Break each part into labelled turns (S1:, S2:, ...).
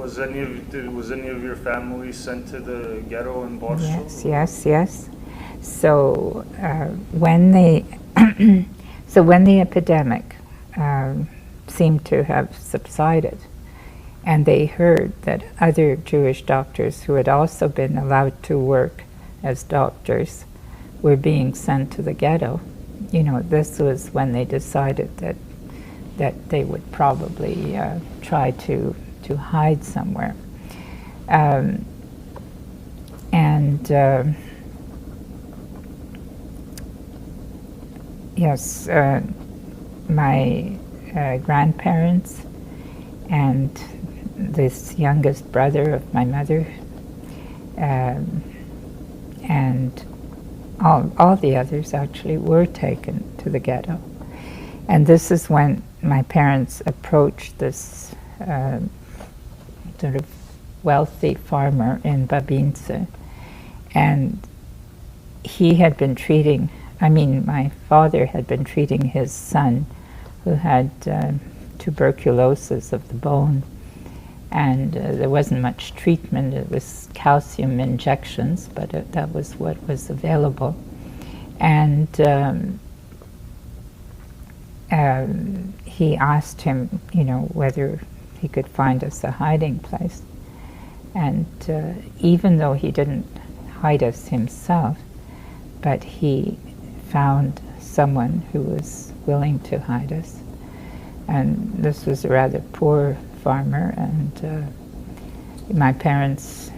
S1: Was any of your family sent to the ghetto in Boston?
S2: Yes. So when the when the epidemic seemed to have subsided, and they heard that other Jewish doctors who had also been allowed to work as doctors were being sent to the ghetto, this was when they decided that they would probably try to hide somewhere. Yes, my grandparents and this youngest brother of my mother, and all the others actually were taken to the ghetto. And this is when my parents approached this sort of wealthy farmer in Babince, and he had been treating, my father had been treating his son who had tuberculosis of the bone, and there wasn't much treatment. It was calcium injections, but that was what was available. And he asked him, whether he could find us a hiding place. And even though he didn't hide us himself, but he found someone who was willing to hide us. And this was a rather poor farmer, and my parents,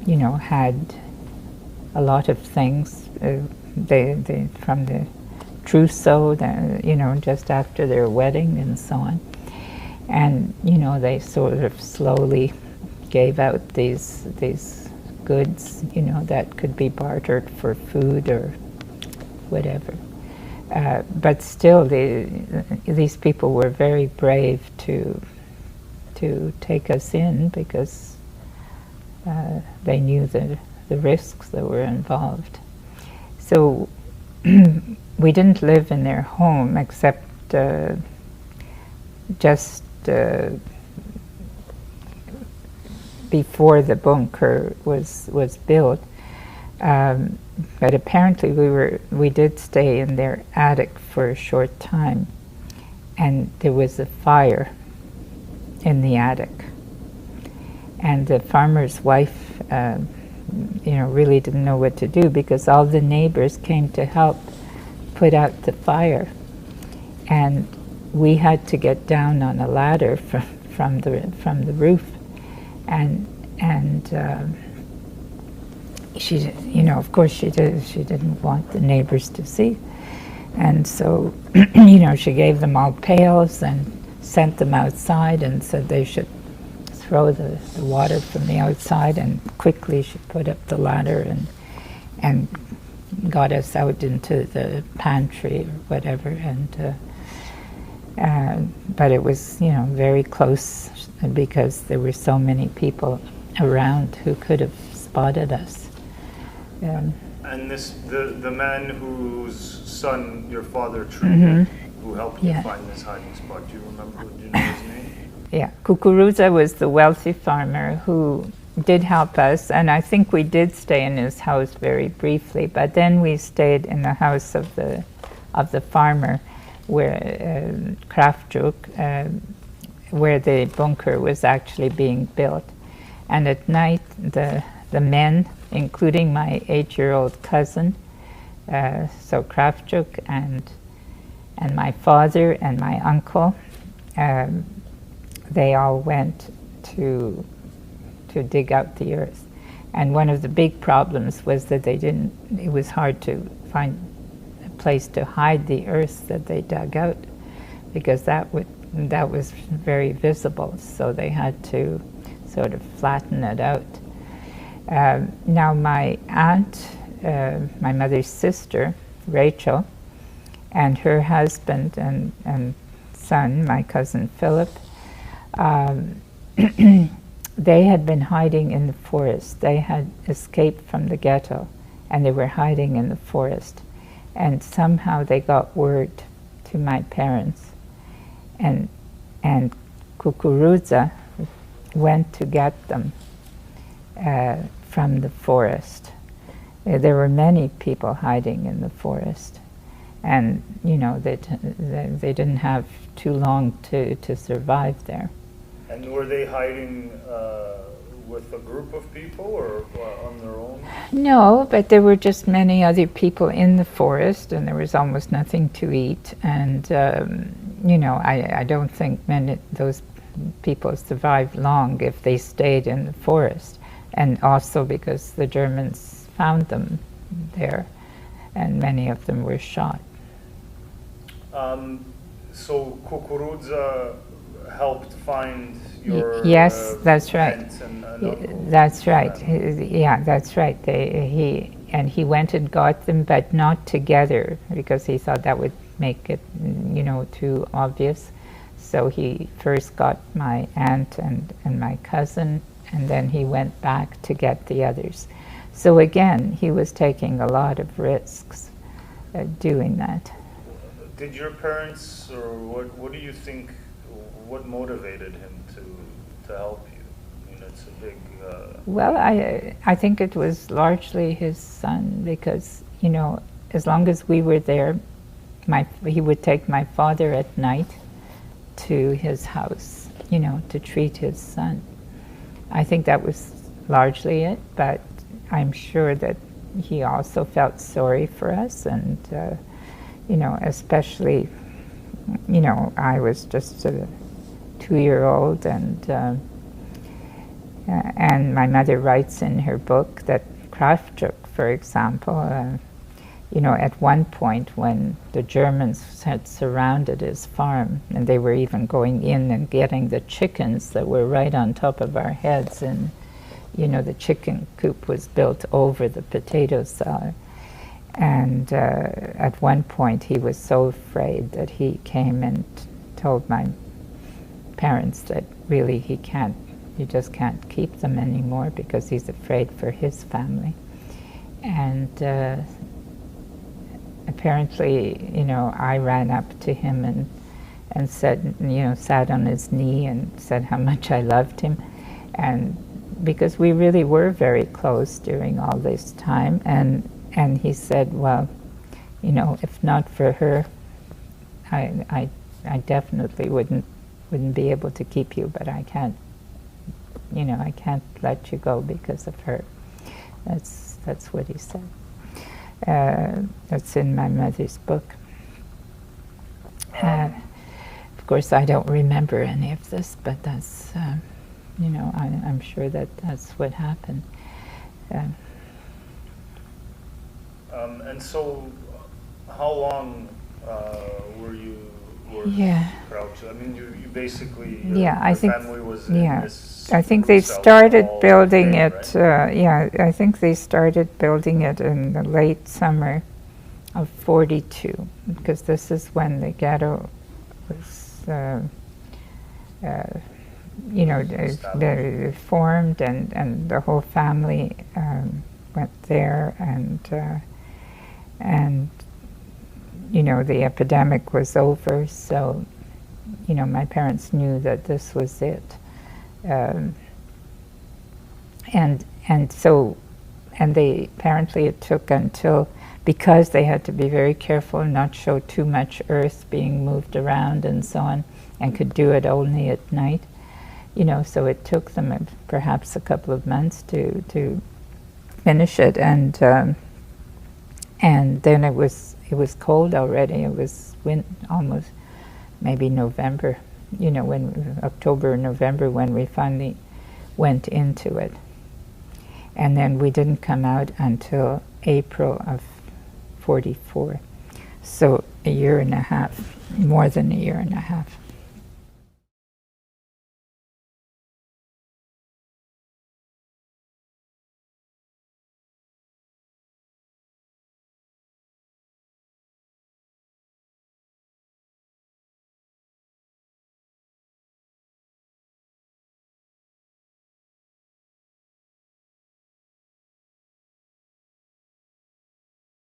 S2: had a lot of things. They from the trousseau, just after their wedding and so on. And, they sort of slowly gave out these goods, that could be bartered for food or whatever. But still, these people were very brave to take us in, because they knew the risks that were involved. So we didn't live in their home, except just before the bunker was built. But apparently we did stay in their attic for a short time, and there was a fire in the attic. And the farmer's wife, really didn't know what to do, because all the neighbors came to help put out the fire. And we had to get down on a ladder from the roof, and she, of course she didn't want the neighbors to see, and so she gave them all pails and sent them outside and said they should throw the water from the outside, and quickly she put up the ladder and got us out into the pantry or whatever, but it was very close, because there were so many people around who could have spotted us.
S1: And the man whose son your father treated, who helped you find this hiding spot, do you remember? Do you know his name?
S2: Yeah, Kukuruza was the wealthy farmer who did help us, and I think we did stay in his house very briefly, but then we stayed in the house of the farmer, where Kraftjuk, where the bunker was actually being built. And at night, the men, including my 8-year-old cousin, so Kraftjuk, and my father and my uncle, they all went to dig out the earth. And one of the big problems was that it was hard to find a place to hide the earth that they dug out, because that was very visible, so they had to sort of flatten it out. Now my aunt, my mother's sister, Rachel, and her husband and son, my cousin Philip, they had been hiding in the forest. They had escaped from the ghetto, and they were hiding in the forest. And somehow they got word to my parents. And Kukuruza, went to get them from the forest. There were many people hiding in the forest, and you know they didn't have too long to survive there.
S1: And were they hiding with a group of people or on their own?
S2: No, but there were just many other people in the forest, and there was almost nothing to eat. And you know, I don't think those people survived long if they stayed in the forest, and also because the Germans found them there, and many of them were shot.
S1: So Kukurudza helped find your
S2: yes, that's right. That's right. Yeah, that's right. He went and got them, but not together, because he thought that would make it, you know, too obvious. So he first got my aunt and my cousin, and then he went back to get the others. So again, he was taking a lot of risks doing that.
S1: Did your parents, or what do you think, what motivated him to help you? I mean, it's a big...
S2: Well, I think it was largely his son, because, you know, as long as we were there, he would take my father at night to his house, you know, to treat his son. I think that was largely it, but I'm sure that he also felt sorry for us, and you know, especially, you know, I was just a 2-year-old, and my mother writes in her book that Kraftwerk, for example, you know, at one point when the Germans had surrounded his farm, and they were even going in and getting the chickens that were right on top of our heads, and you know, the chicken coop was built over the potato cellar. And at one point he was so afraid that he came and told my parents that really he just can't keep them anymore, because he's afraid for his family. And apparently, you know, I ran up to him and said, you know, sat on his knee and said how much I loved him. And because we really were very close during all this time, and he said, well, you know, if not for her, I definitely wouldn't be able to keep you, but I can't, you know, I can't let you go because of her. That's what he said. That's in my mother's book. Of course, I don't remember any of this, but that's, you know, I'm sure that that's what happened.
S1: And so, how long were you crouched? I mean, you basically, your family was in this
S2: I think they started building it, right? I think they started building it in the late summer of 42, because this is when the ghetto was, you know, formed, and the whole family went there, and you know, the epidemic was over, so you know, my parents knew that this was it, and they apparently it took until, because they had to be very careful and not show too much earth being moved around and so on, and could do it only at night, you know, so it took them perhaps a couple of months to finish it, and then it was cold already. It was almost maybe November, you know, when October, November, when we finally went into it, and then we didn't come out until April of 44. So a year and a half, more than a year and a half.